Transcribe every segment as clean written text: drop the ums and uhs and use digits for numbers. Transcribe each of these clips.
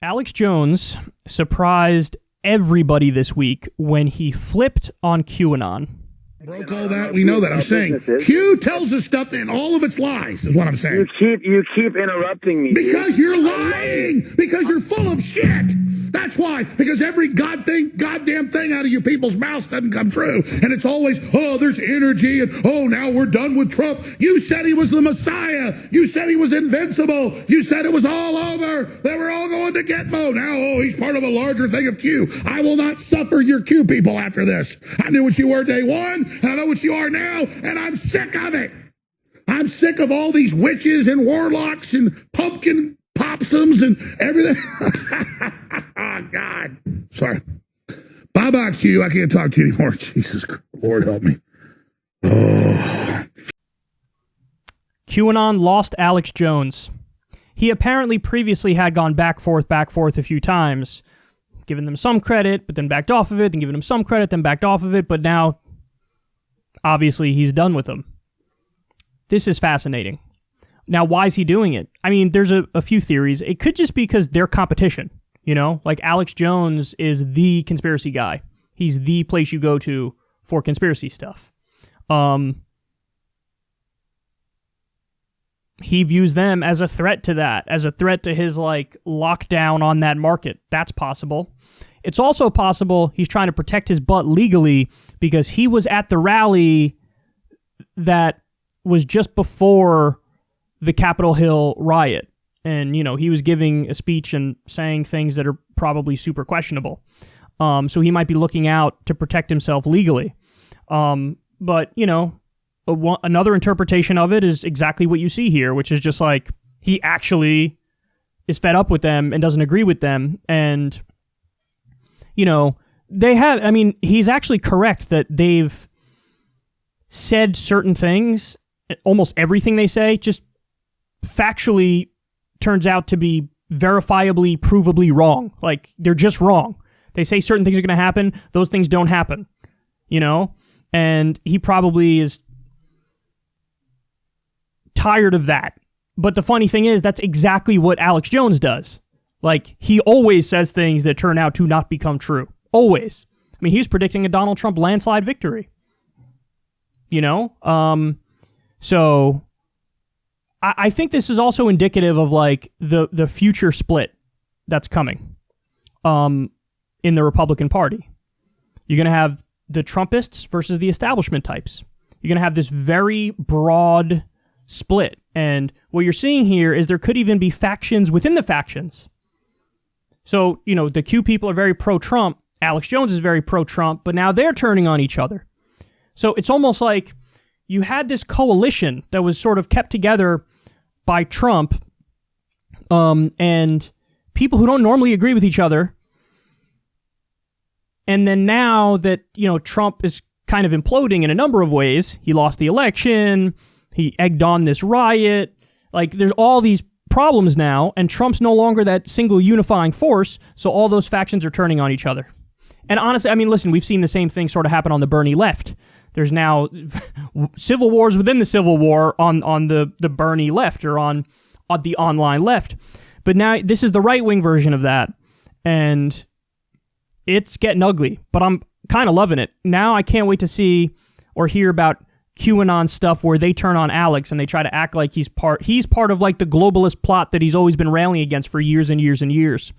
Alex Jones surprised everybody this week when he flipped on QAnon. Broke all that. We know that. I'm saying Q tells us stuff and all of it's lies, is what I'm saying. You keep interrupting me. Because you're lying. Because you're full of shit. That's why. Because every goddamn thing out of you people's mouths doesn't come true. And it's always, oh, there's energy and, oh, now we're done with Trump. You said he was the Messiah. You said he was invincible. You said it was all over. They were all going to Gitmo. Now, oh, he's part of a larger thing of Q. I will not suffer your Q people after this. I knew what you were day one. And I know what you are now, and I'm sick of it. I'm sick of all these witches and warlocks and pumpkin popsums and everything. Oh, God. Sorry. Bye-bye, Q. I can't talk to you anymore. Jesus Christ. Lord, help me. Oh. QAnon lost Alex Jones. He apparently previously had gone back forth a few times, giving them some credit, but then backed off of it, then giving them some credit, then backed off of it, but now obviously, he's done with them. This is fascinating. Now, why is he doing it? I mean, there's a few theories. It could just be because they're competition, you know? Like, Alex Jones is the conspiracy guy. He's the place you go to for conspiracy stuff. He views them as a threat to that, as a threat to his, like, lockdown on that market. That's possible. It's also possible he's trying to protect his butt legally because he was at the rally that was just before the Capitol Hill riot. And, you know, he was giving a speech and saying things that are probably super questionable. So he might be looking out to protect himself legally. But, you know, another interpretation of it is exactly what you see here, which is just like he actually is fed up with them and doesn't agree with them. And you know, he's actually correct that they've said certain things, almost everything they say, just factually turns out to be verifiably, provably wrong. Like, they're just wrong. They say certain things are going to happen, those things don't happen, you know? And he probably is tired of that. But the funny thing is, that's exactly what Alex Jones does. Like, he always says things that turn out to not become true. Always. I mean, he was predicting a Donald Trump landslide victory. You know? So, I think this is also indicative of, like, the future split that's coming in the Republican Party. You're going to have the Trumpists versus the establishment types. You're going to have this very broad split. And what you're seeing here is there could even be factions within the factions. So, you know, the Q people are very pro-Trump. Alex Jones is very pro-Trump, but now they're turning on each other. So it's almost like you had this coalition that was sort of kept together by Trump and people who don't normally agree with each other. And then now that, you know, Trump is kind of imploding in a number of ways, he lost the election, he egged on this riot, like there's all these problems now, and Trump's no longer that single unifying force, so all those factions are turning on each other. And honestly, I mean, listen, we've seen the same thing sort of happen on the Bernie left. There's now civil wars within the civil war on the Bernie left or on the online left. But now this is the right-wing version of that, and it's getting ugly, but I'm kind of loving it. Now I can't wait to see or hear about QAnon stuff where they turn on Alex and they try to act like he's part of like the globalist plot that he's always been railing against for years and years and years.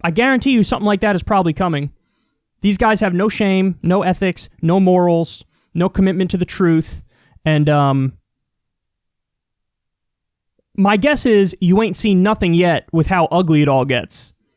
I guarantee you something like that is probably coming. These guys have no shame, no ethics, no morals, no commitment to the truth. And my guess is you ain't seen nothing yet with how ugly it all gets.